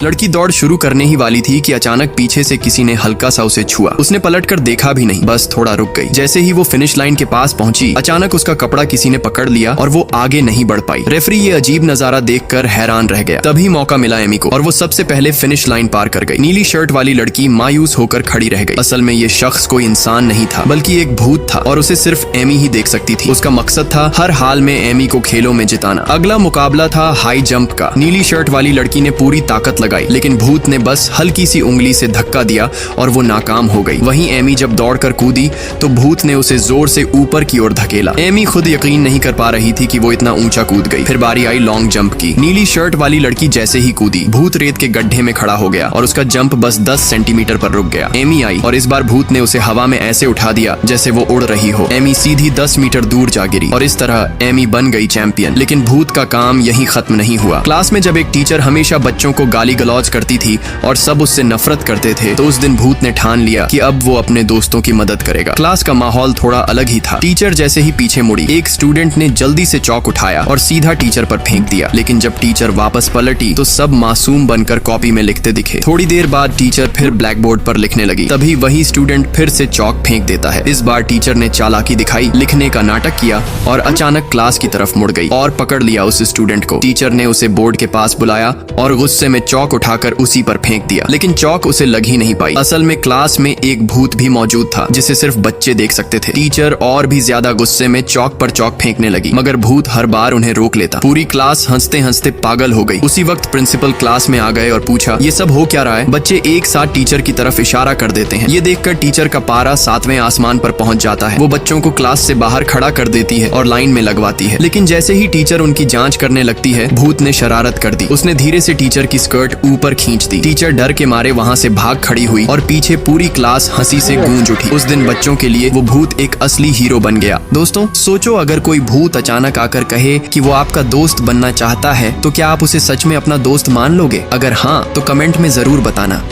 लड़की दौड़ शुरू करने ही वाली थी कि अचानक पीछे से किसी ने हल्का सा उसे छुआ। उसने पलटकर देखा भी नहीं, बस थोड़ा रुक गई। जैसे ही वो फिनिश लाइन के पास पहुंची, अचानक उसका कपड़ा किसी ने पकड़ लिया और वो आगे नहीं बढ़ पाई। रेफरी ये अजीब नजारा देखकर हैरान रह गया। तभी मौका मिला एमी को और वो सबसे पहले फिनिश लाइन पार कर गई। नीली शर्ट वाली लड़की मायूस होकर खड़ी रह गई। असल में ये शख्स कोई इंसान नहीं था, बल्कि एक भूत था और उसे सिर्फ एमी ही देख सकती थी। उसका मकसद था हर हाल में एमी को खेलों में जिताना। अगला मुकाबला था हाई जंप का। नीली शर्ट वाली लड़की ने पूरी ताकत लगाई, लेकिन भूत ने बस हल्की सी उंगली से धक्का दिया और वो नाकाम हो गई। वहीं एमी जब दौड़कर कूदी तो भूत ने उसे जोर से ऊपर की ओर धकेला। एमी खुद यकीन नहीं कर पा रही थी कि वो इतना ऊंचा कूद गई। फिर बारी आई लॉन्ग जंप की। नीली शर्ट वाली लड़की जैसे ही कूदी, भूत रेत के गड्ढे में खड़ा हो गया और उसका जंप बस 10 सेंटीमीटर पर रुक गया। एमी आई और इस बार भूत ने उसे हवा में ऐसे उठा दिया जैसे वो उड़ रही हो। एमी सीधी 10 मीटर दूर जा गिरी और इस तरह एमी बन गई चैंपियन। लेकिन भूत का काम यहीं खत्म नहीं हुआ। क्लास में जब एक टीचर हमेशा बच्चों को गाली गलौज करती थी और सब उससे नफरत करते थे, तो उस दिन भूत ने ठान लिया कि अब वो अपने दोस्तों की मदद करेगा। क्लास का माहौल थोड़ा अलग ही था। टीचर जैसे ही पीछे मुड़ी, एक स्टूडेंट ने जल्दी से चौक उठाया और सीधा टीचर पर फेंक दिया। लेकिन जब टीचर वापस पलटी तो सब मासूम बनकर कॉपी में लिखते दिखे। थोड़ी देर बाद टीचर फिर ब्लैक बोर्ड पर लिखने लगी। तभी वही स्टूडेंट फिर से चौक फेंक देता है। इस बार टीचर ने चालाकी दिखाई, लिखने का नाटक किया और अचानक क्लास की तरफ मुड़ गई और पकड़ लिया उस स्टूडेंट को। टीचर ने उसे बोर्ड के पास बुलाया और गुस्से में चौक उठाकर उसी पर फेंक दिया, लेकिन चौक उसे लग ही नहीं पाई। असल में क्लास में एक भूत भी मौजूद था जिसे सिर्फ बच्चे देख सकते थे। टीचर और भी ज्यादा गुस्से में चौक पर चौक फेंकने लगी, मगर भूत हर बार उन्हें रोक लेता। पूरी क्लास हंसते हंसते पागल हो गई। उसी वक्त प्रिंसिपल क्लास में आ गए और पूछा, ये सब हो क्या रहा है? बच्चे एक साथ टीचर की तरफ इशारा कर देते हैं। ये देखकर टीचर का पारा 7वें आसमान पर पहुंच जाता है। वो बच्चों को क्लास से बाहर खड़ा कर देती है और लाइन में लगवाती है। लेकिन जैसे ही टीचर उनकी जांच करने लगती है, भूत ने शरारत कर दी। उसने धीरे से टीचर की स्कर्ट ऊपर खींच दी। टीचर डर के मारे वहां से भाग खड़ी हुई और पीछे पूरी क्लास हंसी से गूंज उठी। उस दिन बच्चों के लिए वो भूत एक असली हीरो बन गया। दोस्तों सोचो, अगर कोई भूत अचानक आकर कहे कि वो आपका दोस्त बनना चाहता है, तो क्या आप उसे सच में अपना दोस्त मान लोगे? अगर हाँ, तो कमेंट में जरूर बताना।